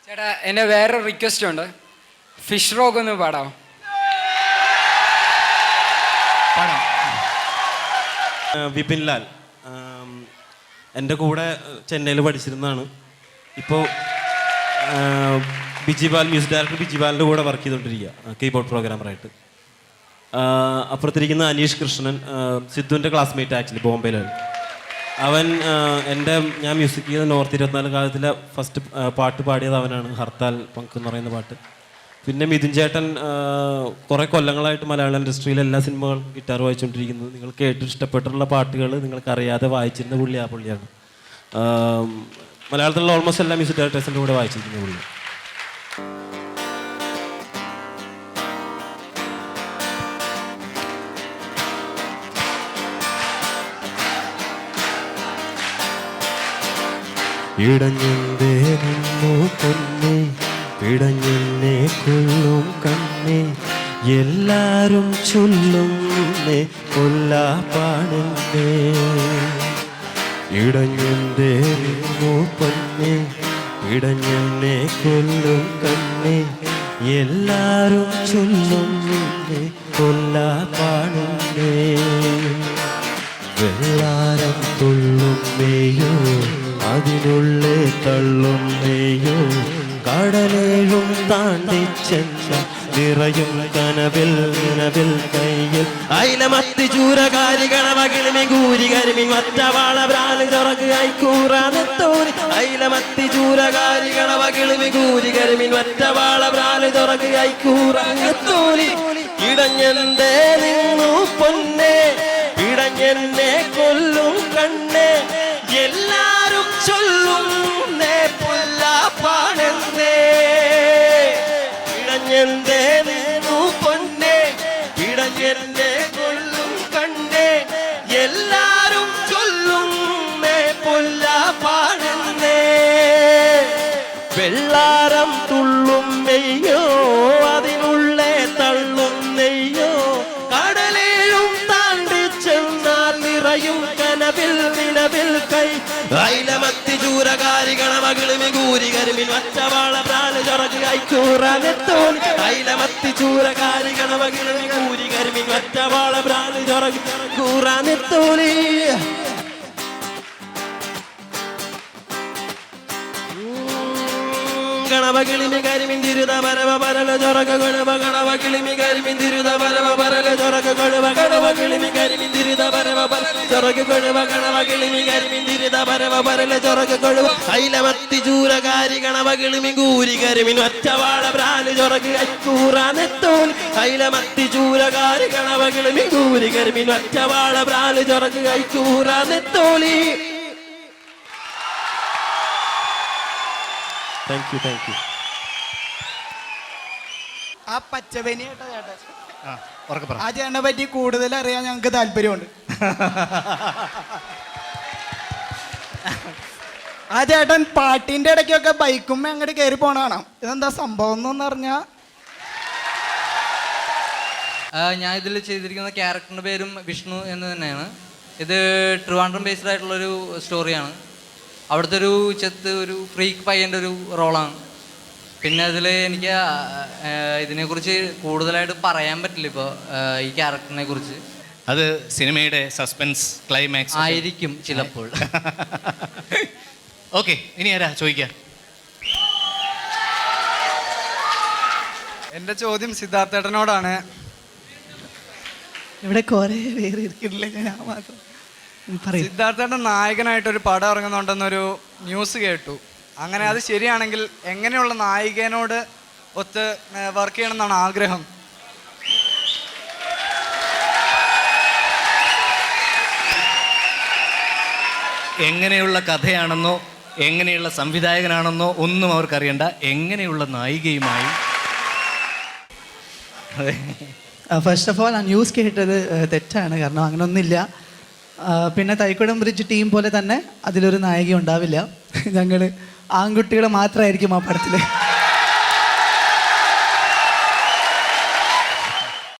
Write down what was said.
ചേട്ടാ എൻ്റെ വേറൊരു റിക്വസ്റ്റ് ഉണ്ട്. ഫിഷ് റോക്ക് ഒന്ന് പാടാമോ? പാടാം. വിപിൻ ലാൽ എൻ്റെ കൂടെ ചെന്നൈയിൽ പഠിച്ചിരുന്നതാണ്. ഇപ്പോൾ ബിജിപാൽ മ്യൂസിക് ഡയറക്ടർ ബിജിപാലിൻ്റെ കൂടെ വർക്ക് ചെയ്തുകൊണ്ടിരിക്കുക കീബോർഡ് പ്രോഗ്രാമറായിട്ട്. അപ്പുറത്തിരിക്കുന്ന അനീഷ് കൃഷ്ണൻ സിദ്ധുവിൻ്റെ ക്ലാസ്മേറ്റ് ആക്ച്വലി ബോംബെയിലാണ്. അവൻ ഞാൻ മ്യൂസിക് ചെയ്ത നോർത്ത് 24 കാലത്തിലെ ഫസ്റ്റ് പാട്ട് പാടിയത് അവനാണ്, ഹർത്താൽ പങ്ക് എന്ന് പറയുന്ന പാട്ട്. പിന്നെ മിഥുൻ ചേട്ടൻ കുറേ കൊല്ലങ്ങളായിട്ട് മലയാള ഇൻഡസ്ട്രിയിൽ എല്ലാ സിനിമകളും ഗിറ്റാർ വായിച്ചുകൊണ്ടിരിക്കുന്നത്. നിങ്ങൾ കേട്ട് ഇഷ്ടപ്പെട്ടിട്ടുള്ള പാട്ടുകൾ നിങ്ങൾക്കറിയാതെ വായിച്ചിരുന്ന പുള്ളിയാണ്. മലയാളത്തിലുള്ള ഓൾമോസ്റ്റ് എല്ലാ മ്യൂസിക് ഡയറക്ടേഴ്സിൻ്റെ കൂടെ വായിച്ചിരിക്കുന്ന പുള്ളി. ഇടഞ്ഞെന്തേ നിന്നു പൊന്നേ, പിടഞ്ഞെന്നെ കൊള്ളും കണ്ണേ, എല്ലാരും ചൊല്ലുന്നേ കൊല്ലാപ്പാണെന്നേ. ഇടഞ്ഞെന്തേ നിന്നു പൊന്നേ, പിടഞ്ഞെന്നെ കൊല്ലും കണ്ണേ, എല്ലാരും ചൊല്ലുന്നേ കൊല്ലാപ്പാണെന്നേ. വെള്ളാരം തുള്ളുന്നേയോ അതിനുള്ളേ തള്ളുന്നേയോ, കടലേഴും താണ്ടി ചെന്ന നിറയും കനവിൽ കയ്യിൽ അയിലമത്തി ചൂരകാരി കണവകിളിമി കൂരി കരിമി മറ്റവാള പ്രാല് ചൊറക്ക് ഐക്കൂറാനെത്തോലി. അയിലമത്തി ചൂരകാരി കണവകിളിമി കൂരി കരിമി മറ്റവാള പ്രാല് ചൊറക്ക് ഐക്കൂറാനെത്തോലി. ഇടഞ്ഞെന്തേ നിന്നു പൊന്നേ, ഇടഞ്ഞെന്നെ കൊല്ലും കണ്ണേ, എല്ലാരും ചൊല്ലുന്നേ പൊല്ലാപ്പാണെന്നേ. ഇടഞ്ഞെന്തേ നിന്നു പൊന്നേ, ഇടഞ്ഞെന്നെ കൊല്ലും കണ്ണേ, എല്ലാരും ചൊല്ലുന്നേ പൊല്ലാപ്പാണെന്നേ. വെള്ളാരം തുള്ളും നെയ്യോ അതിനുള്ളേ തള്ളും നെയ്യോ, കടലേഴും താണ്ടി ചെന്നാൽ നിറയും കനവിൽ നിലവിൽ കൈ അയിലമത്തി ചൂരകാരി കണവകിളിമി കൂരി കരിമിൻ ഒറ്റവാള പ്രാല് ചൊറക്ക് ഐക്കൂറാനെത്തോലി. അയിലമത്തി ചൂരകാരി കണവകിളിമി കൂരി കരിമിൻ ഒറ്റവാള പ്രാല് ചൊറക്ക് കൂറാനെത്തോലി. ഗണവകിളിമി കരിമിൻ തിരുത പരവ പരല ചൊറക ഗണവ ഗണവകിളിമി കരിമിൻ തിരുത പരവ പരല ചൊറക ഗണവ ഗണവകിളിമി കരിമിൻ തിരുത പരവ പരല ചൊറക ഗണവ ഗണവകിളിമി കരിമിൻ തിരുത പരവ പരല ചൊറക ഗണവ അയിലമത്തി ചൂരകാരി ഗണവകിളിമി കൂരി കരിമിൻ ഒറ്റവാള പ്രാല് ചൊറക ഐക്കൂറാനെത്തോലി. അയിലമത്തി ചൂരകാരി ഗണവകിളിമി കൂരി കരിമിൻ ഒറ്റവാള പ്രാല് ചൊറക ഐക്കൂറാനെത്തോലി. Thank you. ആ പച്ചവനി കേട്ടോ ചേട്ടൻ, ആ ചേട്ടനെ പറ്റി കൂടുതൽ അറിയാൻ ഞങ്ങൾക്ക് താല്പര്യമുണ്ട്. ആ ചേട്ടൻ പാട്ടിന്റെ ഇടയ്ക്കൊക്കെ ബൈക്കും അങ്ങോട്ട് കയറി പോണ കാണാം. ഇതെന്താ സംഭവം എന്ന് പറഞ്ഞാ? ഞാൻ ഇതിൽ ചെയ്തിരിക്കുന്ന ക്യാരക്ടറിൻ്റെ പേരും വിഷ്ണു എന്ന് തന്നെയാണ്. ഇത് ട്രിവാൻഡ്രം ബേസ്ഡ് ആയിട്ടുള്ളൊരു സ്റ്റോറിയാണ്. അവിടുത്തെ ഒരു ഒരു ഫ്രീക്ക് പയ്യൻ്റെ ഒരു റോളാണ്. പിന്നെ അതിൽ എനിക്ക് ഇതിനെക്കുറിച്ച് കൂടുതലായിട്ട് പറയാൻ പറ്റില്ല ഇപ്പോൾ ഈ ക്യാരക്ടറിനെ കുറിച്ച്. അത് സിനിമയുടെ സസ്പെൻസ് ക്ലൈമാക്സ് ആയിരിക്കും ചിലപ്പോൾ. ഓക്കെ, ഇനി ആരാ ചോദിക്കുക? എൻ്റെ ചോദ്യം സിദ്ധാർത്ഥേട്ടനോടാണ്. ഇവിടെ കുറെ പേര് ഇരിക്കില്ലേ, ഞാൻ മാത്രം. സിദ്ധാർത്ഥേട്ടൻ നായകനായിട്ടൊരു പടം ഇറങ്ങുന്നുണ്ടെന്നൊരു ന്യൂസ് കേട്ടു. അങ്ങനെ അത് ശരിയാണെങ്കിൽ എങ്ങനെയുള്ള നായികനോട് ഒത്ത് വർക്ക് ചെയ്യണമെന്നാണ് ആഗ്രഹം? എങ്ങനെയുള്ള കഥയാണെന്നോ എങ്ങനെയുള്ള സംവിധായകനാണെന്നോ ഒന്നും അവർക്കറിയണ്ട, എങ്ങനെയുള്ള നായികയുമായി. ഫസ്റ്റ് ഓഫ് ഓൾ ആ ന്യൂസ് കേട്ടത് തെറ്റാണ്. കാരണം അങ്ങനെയൊന്നുമില്ല. പിന്നെ തൈക്കുടം ബ്രിഡ്ജ് ടീം പോലെ തന്നെ അതിലൊരു നായിക ഉണ്ടാവില്ല. ഞങ്ങൾ ആൺകുട്ടികൾ മാത്രമായിരിക്കും ആ പടത്തിൽ.